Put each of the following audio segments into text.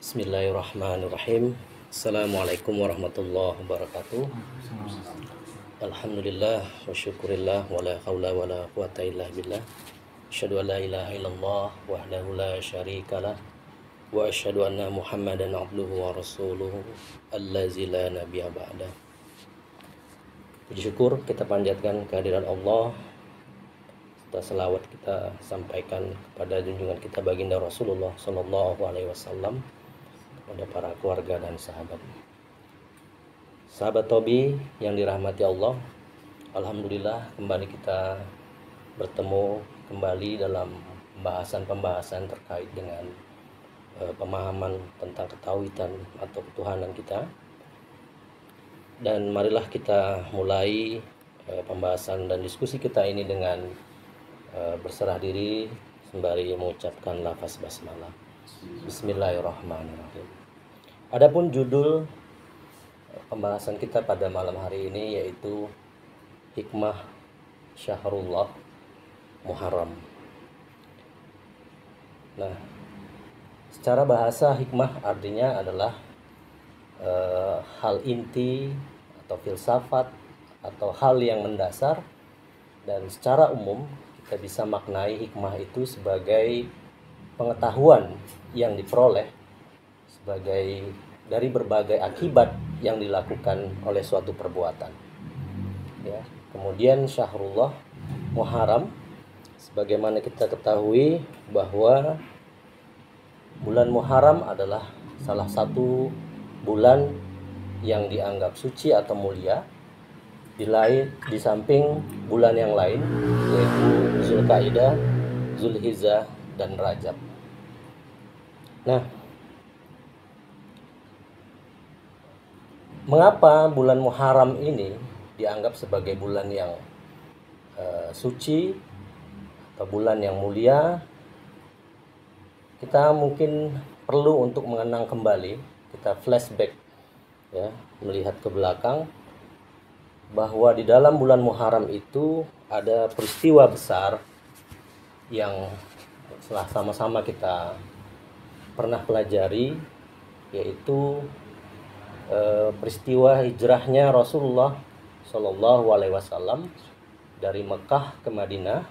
Bismillahirrahmanirrahim. Assalamualaikum warahmatullahi wabarakatuh. Alhamdulillah wa syukurillah wa la hawla wa la quwata illa billah. Asyhadu an la ilaha illallah wahdahu la syarikalah wa asyhadu anna Muhammadan abduhu wa rasuluhu allazi la nabiyya ba'da. Puji syukur kita panjatkan kehadiran Allah. Kita selawat kita sampaikan kepada junjungan kita baginda Rasulullah sallallahu alaihi wasallam, kepada para keluarga dan sahabat. Sahabat Tobi yang dirahmati Allah, alhamdulillah kembali kita bertemu kembali dalam pembahasan terkait dengan pemahaman tentang ketauhidan atau ketuhanan kita. Dan marilah kita mulai pembahasan dan diskusi kita ini dengan berserah diri sembari mengucapkan lafaz basmalah. Bismillahirrahmanirrahim. Adapun judul pembahasan kita pada malam hari ini yaitu hikmah Syahrullah Muharram. Nah, secara bahasa hikmah artinya adalah hal inti atau filsafat atau hal yang mendasar, dan secara umum kita bisa maknai hikmah itu sebagai pengetahuan yang diperoleh sebagai dari berbagai akibat yang dilakukan oleh suatu perbuatan. Ya, kemudian Syahrullah Muharram, sebagaimana kita ketahui bahwa bulan Muharram adalah salah satu bulan yang dianggap suci atau mulia di samping bulan yang lain, yaitu Zulkaidah, Zulhijjah, dan Rajab. Nah, mengapa bulan Muharram ini dianggap sebagai bulan yang suci atau bulan yang mulia? Kita mungkin perlu untuk mengenang kembali, kita flashback ya, melihat ke belakang bahwa di dalam bulan Muharram itu ada peristiwa besar yang setelah sama-sama kita pernah pelajari, yaitu peristiwa hijrahnya Rasulullah Shallallahu Alaihi Wasallam dari Mekah ke Madinah,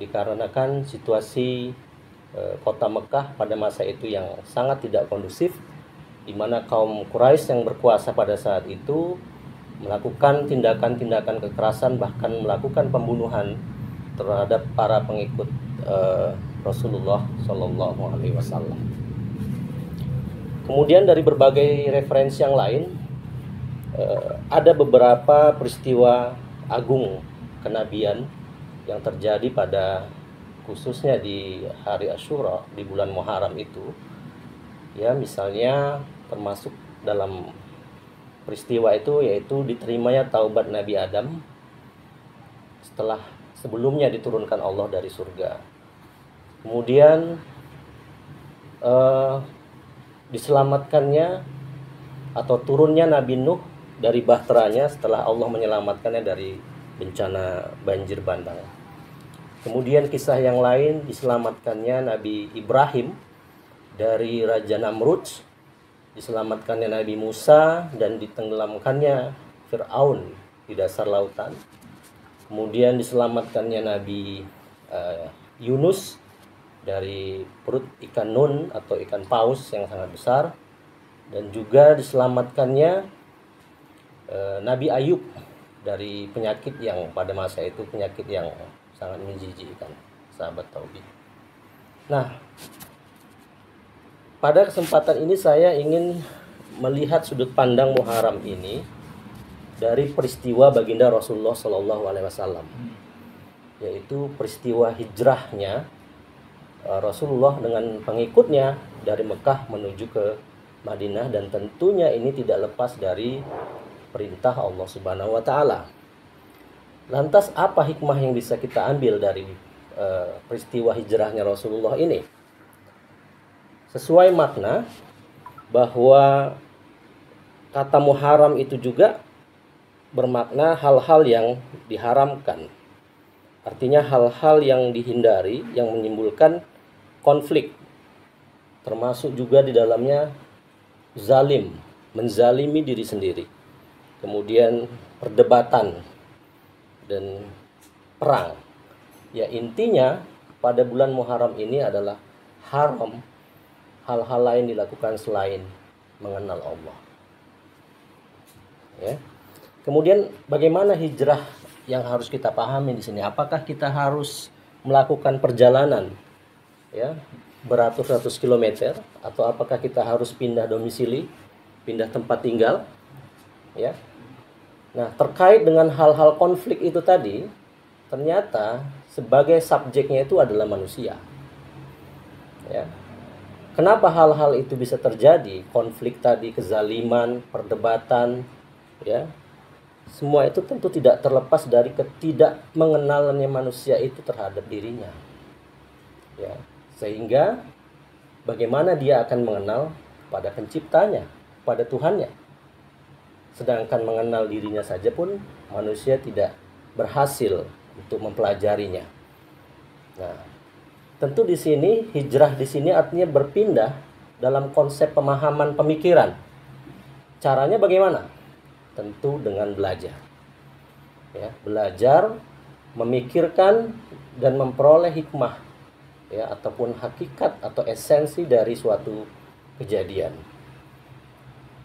dikarenakan situasi kota Mekah pada masa itu yang sangat tidak kondusif, di mana kaum Quraisy yang berkuasa pada saat itu melakukan tindakan-tindakan kekerasan, bahkan melakukan pembunuhan terhadap para pengikut Rasulullah Shallallahu Alaihi Wasallam. Kemudian dari berbagai referensi yang lain, ada beberapa peristiwa agung kenabian yang terjadi pada khususnya di hari Asyura di bulan Muharram itu. Ya, misalnya termasuk dalam peristiwa itu yaitu diterimanya taubat Nabi Adam setelah sebelumnya diturunkan Allah dari surga. Kemudian diselamatkannya atau turunnya Nabi Nuh dari bahteranya setelah Allah menyelamatkannya dari bencana banjir bandang. Kemudian kisah yang lain, diselamatkannya Nabi Ibrahim dari Raja Namrud, diselamatkannya Nabi Musa dan ditenggelamkannya Fir'aun di dasar lautan. Kemudian diselamatkannya Nabi Yunus dari perut ikan nun atau ikan paus yang sangat besar, dan juga diselamatkannya Nabi Ayub dari penyakit yang pada masa itu penyakit yang sangat menjijikkan, sahabat Tauhid. Nah, pada kesempatan ini saya ingin melihat sudut pandang Muharram ini dari peristiwa baginda Rasulullah Shallallahu Alaihi Wasallam, yaitu peristiwa hijrahnya Rasulullah dengan pengikutnya dari Mekah menuju ke Madinah, dan tentunya ini tidak lepas dari perintah Allah Subhanahu wa Ta'ala. Lantas apa hikmah yang bisa kita ambil dari peristiwa hijrahnya Rasulullah ini? Sesuai makna bahwa kata Muharram itu juga bermakna hal-hal yang diharamkan. Artinya hal-hal yang dihindari, yang menimbulkan konflik termasuk juga di dalamnya zalim, menzalimi diri sendiri, kemudian perdebatan dan perang. Ya, intinya pada bulan Muharram ini adalah haram hal-hal lain dilakukan selain mengenal Allah. Ya. Kemudian bagaimana hijrah yang harus kita pahami di sini? Apakah kita harus melakukan perjalanan ya beratus-ratus kilometer, atau apakah kita harus pindah domisili, pindah tempat tinggal? Ya. Nah, terkait dengan hal-hal konflik itu tadi, ternyata sebagai subjeknya itu adalah manusia. Ya. Kenapa hal-hal itu bisa terjadi? Konflik tadi, kezaliman, perdebatan, ya. Semua itu tentu tidak terlepas dari ketidakmengenalannya manusia itu terhadap dirinya. Ya. Sehingga bagaimana dia akan mengenal pada penciptanya, pada Tuhannya. Sedangkan mengenal dirinya saja pun manusia tidak berhasil untuk mempelajarinya. Nah, tentu di sini hijrah di sini artinya berpindah dalam konsep pemahaman pemikiran. Caranya bagaimana? Tentu dengan belajar. Ya, belajar memikirkan dan memperoleh hikmah ya ataupun hakikat atau esensi dari suatu kejadian.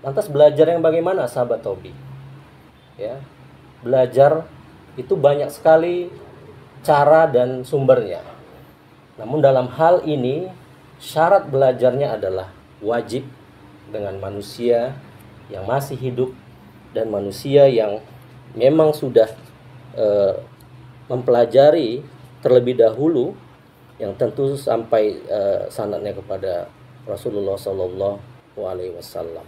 Lantas belajar yang bagaimana, sahabat Tobi? Ya, belajar itu banyak sekali cara dan sumbernya. Namun dalam hal ini syarat belajarnya adalah wajib dengan manusia yang masih hidup dan manusia yang memang sudah mempelajari terlebih dahulu, yang tentu sampai sanadnya kepada Rasulullah Shallallahu Alaihi Wasallam.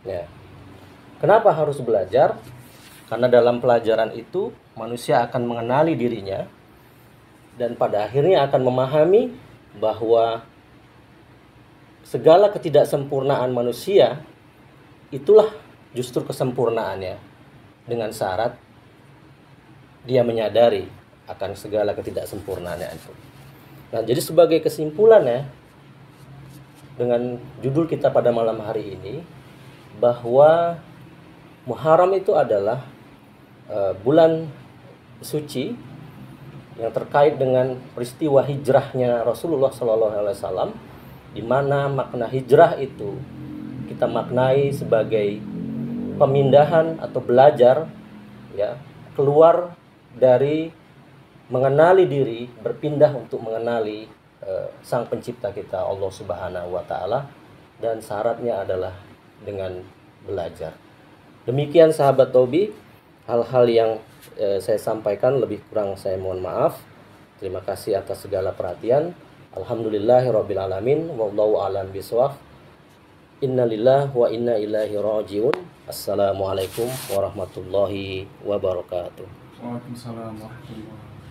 Ya. Kenapa harus belajar? Karena dalam pelajaran itu manusia akan mengenali dirinya dan pada akhirnya akan memahami bahwa segala ketidaksempurnaan manusia itulah justru kesempurnaannya, dengan syarat dia menyadari akan segala ketidaksempurnaannya itu. Nah, jadi sebagai kesimpulannya dengan judul kita pada malam hari ini, bahwa Muharram itu adalah bulan suci yang terkait dengan peristiwa hijrahnya Rasulullah SAW, di mana makna hijrah itu kita maknai sebagai pemindahan atau belajar ya, keluar dari mengenali diri, berpindah untuk mengenali Sang Pencipta kita, Allah Subhanahu wa taala, dan syaratnya adalah dengan belajar. Demikian sahabat Tobi, hal-hal yang saya sampaikan, lebih kurang saya mohon maaf. Terima kasih atas segala perhatian. Alhamdulillahirabbil alamin, wallahu a'lam bishawab. Innalillahi wa inna ilaihi rajiun. Assalamualaikum warahmatullahi wabarakatuh. Waalaikumsalam warahmatullahi wabarakatuh.